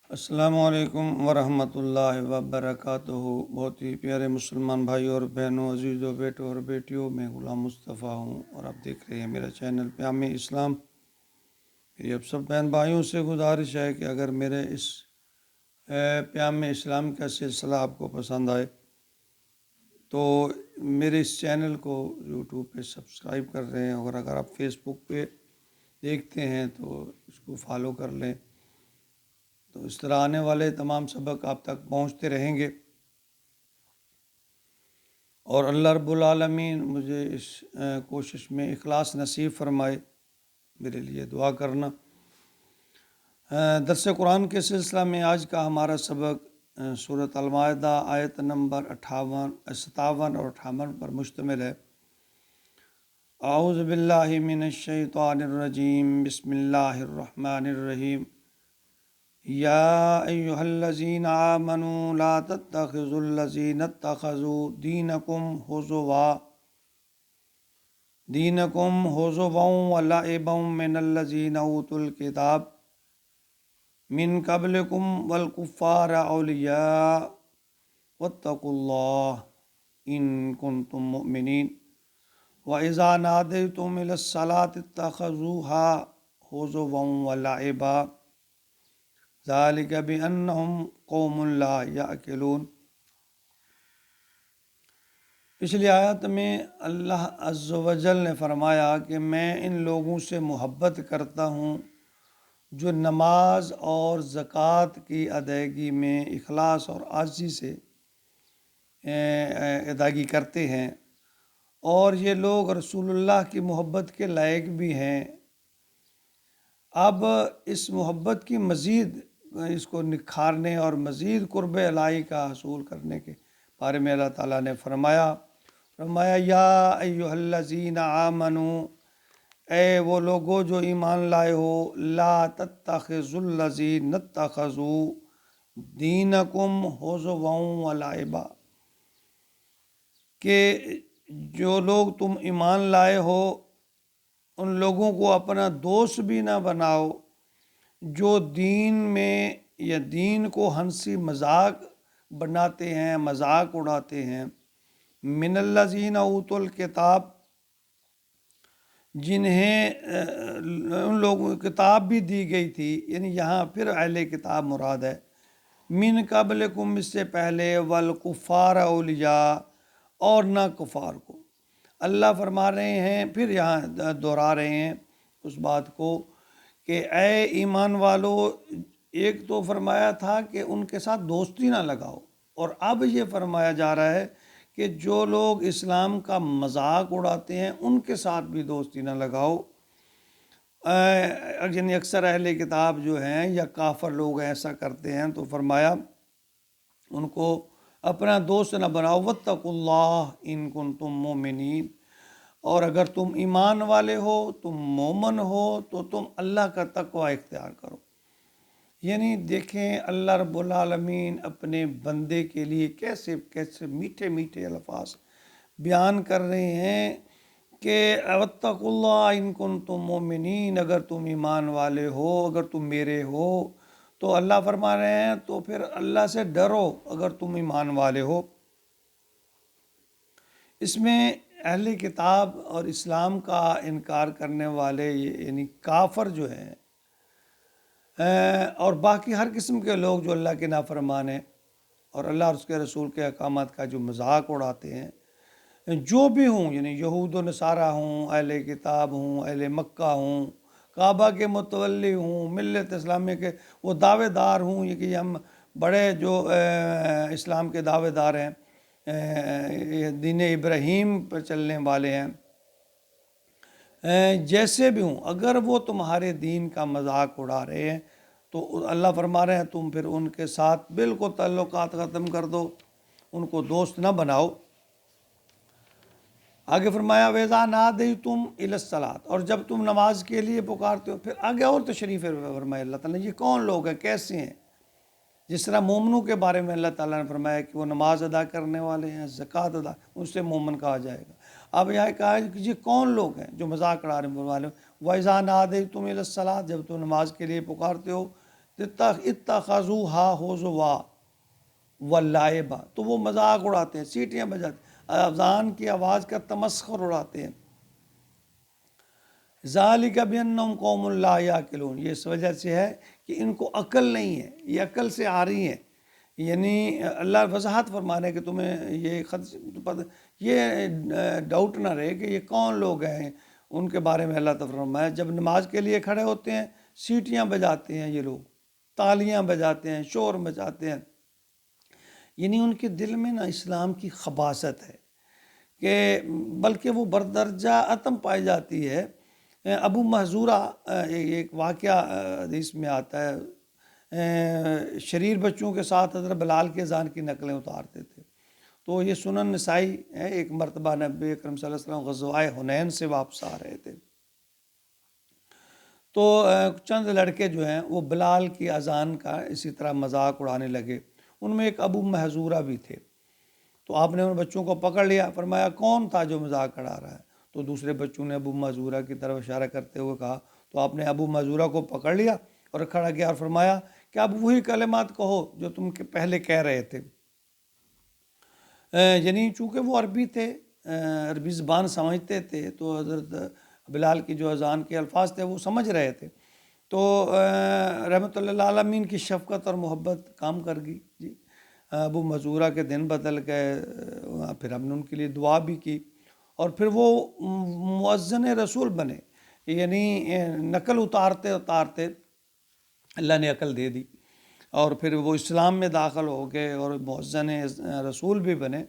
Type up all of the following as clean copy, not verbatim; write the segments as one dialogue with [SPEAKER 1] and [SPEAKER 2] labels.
[SPEAKER 1] السلام علیکم ورحمۃ اللہ وبرکاتہ۔ بہت ہی پیارے مسلمان بھائیوں اور بہنوں، عزیزوں، بیٹوں اور بیٹیوں، میں غلام مصطفیٰ ہوں اور آپ دیکھ رہے ہیں میرا چینل پیام اسلام۔ میری اب سب بہن بھائیوں سے گزارش ہے کہ اگر میرے اس پیام اسلام کا سلسلہ آپ کو پسند آئے تو میرے اس چینل کو یوٹیوب پہ سبسکرائب کر رہے ہیں، اور اگر آپ فیس بک پہ دیکھتے ہیں تو اس کو فالو کر لیں، تو اس طرح آنے والے تمام سبق آپ تک پہنچتے رہیں گے۔ اور اللہ رب العالمین مجھے اس کوشش میں اخلاص نصیب فرمائے، میرے لیے دعا کرنا۔ درس قرآن کے سلسلہ میں آج کا ہمارا سبق سورۃ المائدہ آیت نمبر 57 اور 58 پر مشتمل ہے۔ اعوذ باللہ من الشیطان الرجیم، بسم اللہ الرحمن الرحیم۔ یا ایہا الذین آمنوا لا تتخذوا الذین اتخذوا دینکم حزوا ولعبا من الذین اوتوا الکتاب من قبلکم والکفار اولیاء واتقوا اللہ ان کنتم مؤمنین وَإِذَا نَادَيْتُمْ إِلَى الصَّلَاةِ اتَّخَذُوهَا هُزُوًا وَلَعِبًا ذَلِكَ بِأَنَّهُمْ قَوْمٌ لَا يَعْقِلُونَ۔ پچھلی آیت میں اللہ عز و جل نے فرمایا کہ میں ان لوگوں سے محبت کرتا ہوں جو نماز اور زکوٰۃ کی ادائیگی میں اخلاص اور عاجزی سے ادائیگی کرتے ہیں، اور یہ لوگ رسول اللہ کی محبت کے لائق بھی ہیں۔ اب اس محبت کی مزید اس کو نکھارنے اور مزید قرب الہی کا حصول کرنے کے بارے میں اللہ تعالیٰ نے فرمایا یا ایہا الذین آمنوا، اے وہ لوگو جو ایمان لائے ہو، لا تتخذوا الذین اتخذوا دینکم حزوا ولعبا، کہ جو لوگ تم ایمان لائے ہو ان لوگوں کو اپنا دوست بھی نہ بناؤ جو دین میں یا دین کو ہنسی مذاق بناتے ہیں، مذاق اڑاتے ہیں۔ من الذین اوتوا الکتاب، جنہیں ان لوگوں کو کتاب بھی دی گئی تھی، یعنی یہاں پھر اہل کتاب مراد ہے۔ من قبلکم، اس سے پہلے، والکفار اولیاء، اور نہ کفار کو۔ اللہ فرما رہے ہیں، پھر یہاں دہرا رہے ہیں اس بات کو کہ اے ایمان والو، ایک تو فرمایا تھا کہ ان کے ساتھ دوستی نہ لگاؤ، اور اب یہ فرمایا جا رہا ہے کہ جو لوگ اسلام کا مذاق اڑاتے ہیں ان کے ساتھ بھی دوستی نہ لگاؤ۔ یعنی اکثر اہل کتاب جو ہیں یا کافر لوگ ایسا کرتے ہیں، تو فرمایا ان کو اپنا دوست نہ بناؤ۔ واتقوا اللہ ان کنتم مؤمنین، اور اگر تم ایمان والے ہو، تم مومن ہو، تو تم اللہ کا تقوی اختیار کرو۔ یعنی دیکھیں اللہ رب العالمین اپنے بندے کے لیے کیسے کیسے میٹھے میٹھے الفاظ بیان کر رہے ہیں کہ واتقوا اللہ ان کنتم مؤمنین، اگر تم ایمان والے ہو، اگر تم میرے ہو، تو اللہ فرما رہے ہیں تو پھر اللہ سے ڈرو اگر تم ایمان والے ہو۔ اس میں اہل کتاب اور اسلام کا انکار کرنے والے یعنی کافر جو ہیں، اور باقی ہر قسم کے لوگ جو اللہ کے نافرمان ہیں اور اللہ اور اس کے رسول کے احکامات کا جو مذاق اڑاتے ہیں، جو بھی ہوں، یعنی یہود و نصارہ ہوں، اہل کتاب ہوں، اہل مکہ ہوں، کعبہ کے متولی ہوں، ملت اسلامی کے وہ دعوے دار ہوں، یہ کہ ہم بڑے جو اسلام کے دعوے دار ہیں، دین ابراہیم پر چلنے والے ہیں، جیسے بھی ہوں، اگر وہ تمہارے دین کا مذاق اڑا رہے ہیں تو اللہ فرما رہے ہیں تم پھر ان کے ساتھ بالکل تعلقات ختم کر دو، ان کو دوست نہ بناؤ۔ آگے فرمایا وَإِذَا نَادَيْتُمْ إِلَى الصَّلَاةِ، اور جب تم نماز کے لیے پکارتے ہو۔ پھر آگے اور تشریف فرمایا اللہ تعالیٰ نے، یہ کون لوگ ہیں، کیسے ہیں؟ جس طرح مومنوں کے بارے میں اللہ تعالیٰ نے فرمایا کہ وہ نماز ادا کرنے والے ہیں، زکوٰۃ ادا، ان سے مومن کہا جائے گا۔ اب یہاں کہا ہے کہ یہ کون لوگ ہیں جو مذاق اڑانے والے ہیں۔ وَإِذَا نَادَيْتُمْ إِلَى الصَّلَاةِ، جب تم نماز کے لیے پکارتے ہو، اتخذوها ہزوا ولعبا، تو وہ مذاق اڑاتے ہیں، سیٹیاں بجاتے ہیں، اذان کی آواز کا تمسخر اڑاتے ہیں۔ ذالک بانہم قوم لا یعقلون، یہ اس وجہ سے ہے کہ ان کو عقل نہیں ہے، یہ عقل سے آ رہی ہیں۔ یعنی اللہ وضاحت فرما رہے ہیں کہ تمہیں یہ ڈاؤٹ نہ رہے کہ یہ کون لوگ ہیں۔ ان کے بارے میں اللہ تعالیٰ فرمایا جب نماز کے لیے کھڑے ہوتے ہیں سیٹیاں بجاتے ہیں، یہ لوگ تالیاں بجاتے ہیں، شور مچاتے ہیں۔ یعنی ان کے دل میں نا اسلام کی خباثت ہے، کہ بلکہ وہ بردرجہ عتم پائی جاتی ہے۔ ابو محذورہ ایک واقعہ حدیث میں آتا ہے، شریر بچوں کے ساتھ حضرت بلال کے اذان کی نقلیں اتارتے تھے۔ تو یہ سنن نسائی ہے، ایک مرتبہ نبی اکرم صلی اللہ علیہ وسلم غزوہ حنین سے واپس آ رہے تھے، تو چند لڑکے جو ہیں وہ بلال کی اذان کا اسی طرح مذاق اڑانے لگے۔ ان میں ایک ابو محذورہ بھی تھے، تو آپ نے ان بچوں کو پکڑ لیا، فرمایا کون تھا جو مذاق اڑا رہا ہے؟ تو دوسرے بچوں نے ابو محذورہ کی طرف اشارہ کرتے ہوئے کہا، تو آپ نے ابو محذورہ کو پکڑ لیا اور کھڑا کیا اور فرمایا کہ اب وہی کلمات کہو جو تم پہلے کہہ رہے تھے۔ یعنی چونکہ وہ عربی تھے، عربی زبان سمجھتے تھے، تو حضرت بلال کی جو اذان کے الفاظ تھے وہ سمجھ رہے تھے، تو رحمۃ اللہ عالمین کی شفقت اور محبت کام کر گئی جی۔ ابو محذورہ کے دن بدل گئے، پھر ہم نے ان کے لیے دعا بھی کی، اور پھر وہ مؤذن رسول بنے۔ یعنی نقل اتارتے اتارتے اللہ نے عقل دے دی، اور پھر وہ اسلام میں داخل ہو گئے اور مؤذن رسول بھی بنے۔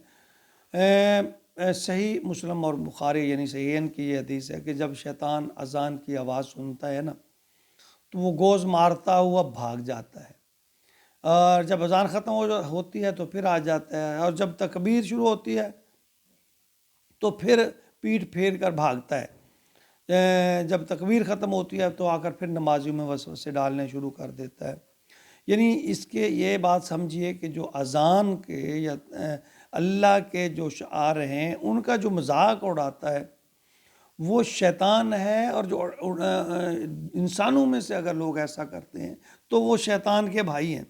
[SPEAKER 1] صحیح مسلم اور بخاری یعنی صحیحین کی یہ حدیث ہے کہ جب شیطان اذان کی آواز سنتا ہے نا تو وہ گوز مارتا ہوا بھاگ جاتا ہے، اور جب اذان ختم ہوتی ہے تو پھر آ جاتا ہے، اور جب تکبیر شروع ہوتی ہے تو پھر پیٹھ پھیر کر بھاگتا ہے، جب تکبیر ختم ہوتی ہے تو آ کر پھر نمازیوں میں وسوسے ڈالنے شروع کر دیتا ہے۔ یعنی اس کے یہ بات سمجھیے کہ جو اذان کے یا اللہ کے جو شعار ہیں ان کا جو مذاق اڑاتا ہے وہ شیطان ہے، اور جو انسانوں میں سے اگر لوگ ایسا کرتے ہیں تو وہ شیطان کے بھائی ہیں۔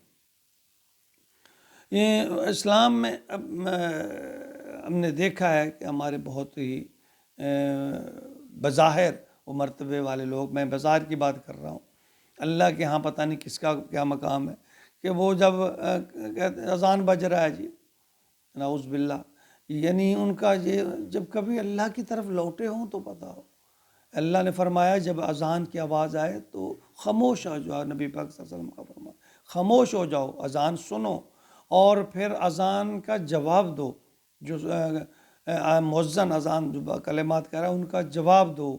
[SPEAKER 1] یہ اسلام میں ہم نے دیکھا ہے کہ ہمارے بہت ہی بظاہر وہ مرتبے والے لوگ، میں بظاہر کی بات کر رہا ہوں، اللہ کے ہاں پتہ نہیں کس کا کیا مقام ہے، کہ وہ جب اذان بج رہا ہے جی نعوذ باللہ، یعنی ان کا یہ جب کبھی اللہ کی طرف لوٹے ہوں تو پتہ ہو۔ اللہ نے فرمایا جب اذان کی آواز آئے تو خاموش ہو جاؤ، نبی پاک صلی اللہ علیہ وسلم کا فرمان، خاموش ہو جاؤ، اذان سنو اور پھر اذان کا جواب دو، جو مؤذن اذان جو کلمات کہہ رہا ہے ان کا جواب دو،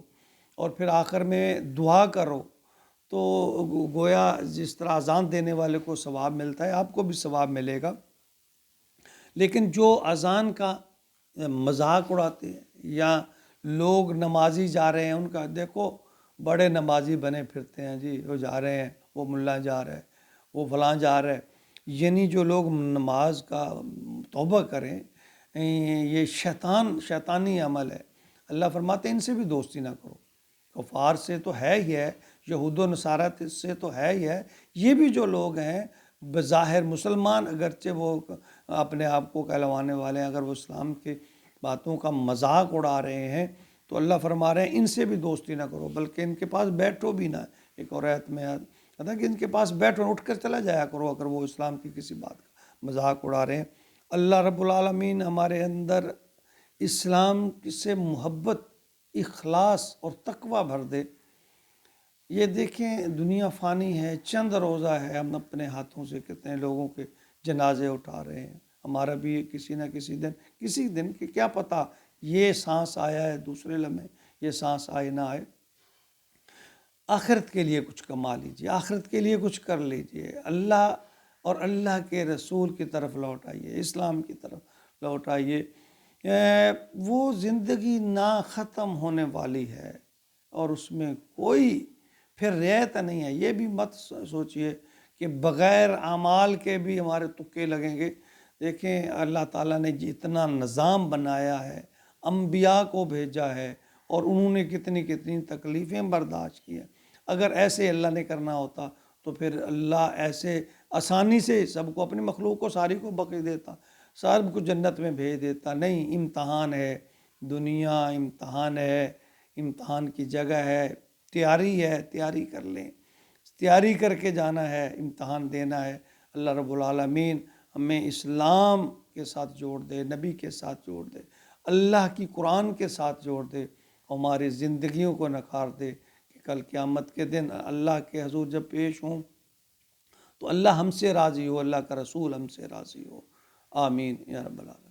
[SPEAKER 1] اور پھر آخر میں دعا کرو، تو گویا جس طرح اذان دینے والے کو ثواب ملتا ہے آپ کو بھی ثواب ملے گا۔ لیکن جو اذان کا مذاق اڑاتے ہیں یا لوگ نمازی جا رہے ہیں ان کا دیکھو بڑے نمازی بنے پھرتے ہیں جی، وہ جا رہے ہیں، وہ ملا جا رہا ہے، وہ فلاں جا رہا ہے، یعنی جو لوگ نماز کا توبہ کریں یہ شیطانی عمل ہے۔ اللہ فرماتے ہیں ان سے بھی دوستی نہ کرو، کفار سے تو ہے ہی ہے، یہود و نصارہ سے تو ہے ہی ہے، یہ بھی جو لوگ ہیں بظاہر مسلمان اگرچہ وہ اپنے آپ کو کہلوانے والے ہیں، اگر وہ اسلام کی باتوں کا مذاق اڑا رہے ہیں تو اللہ فرما رہے ہیں ان سے بھی دوستی نہ کرو، بلکہ ان کے پاس بیٹھو بھی نہ۔ ایک اور آیت میں کہتا ہے کہ ان کے پاس بیٹھو، اٹھ کر چلا جایا کرو اگر وہ اسلام کی کسی بات کا مذاق اڑا رہے ہیں۔ اللہ رب العالمین ہمارے اندر اسلام سے محبت، اخلاص اور تقوی بھر دے۔ یہ دیکھیں دنیا فانی ہے، چند روزہ ہے، ہم اپنے ہاتھوں سے کتنے لوگوں کے جنازے اٹھا رہے ہیں، ہمارا بھی کسی نہ کسی دن کہ کیا پتہ یہ سانس آیا ہے دوسرے لمحے یہ سانس آئے نہ آئے۔ آخرت کے لیے کچھ کما لیجئے، آخرت کے لیے کچھ کر لیجئے، اللہ اور اللہ کے رسول کی طرف لوٹ آئیے، اسلام کی طرف لوٹ آئیے۔ وہ زندگی نہ ختم ہونے والی ہے اور اس میں کوئی پھر رعایت نہیں ہے۔ یہ بھی مت سوچئے کہ بغیر اعمال کے بھی ہمارے تکے لگیں گے۔ دیکھیں اللہ تعالیٰ نے جتنا نظام بنایا ہے، انبیاء کو بھیجا ہے اور انہوں نے کتنی تکلیفیں برداشت کی ہیں، اگر ایسے اللہ نے کرنا ہوتا تو پھر اللہ ایسے آسانی سے سب کو، اپنی مخلوق کو ساری کو بخش دیتا، سب کو جنت میں بھیج دیتا؟ نہیں، امتحان ہے، دنیا امتحان ہے، امتحان کی جگہ ہے، تیاری ہے، تیاری کر لیں، تیاری کر کے جانا ہے، امتحان دینا ہے۔ اللہ رب العالمین ہمیں اسلام کے ساتھ جوڑ دے، نبی کے ساتھ جوڑ دے، اللہ کی قرآن کے ساتھ جوڑ دے، ہماری زندگیوں کو نکھار دے کہ کل قیامت کے دن اللہ کے حضور جب پیش ہوں تو اللہ ہم سے راضی ہو، اللہ کا رسول ہم سے راضی ہو۔ آمین یا رب العالمین۔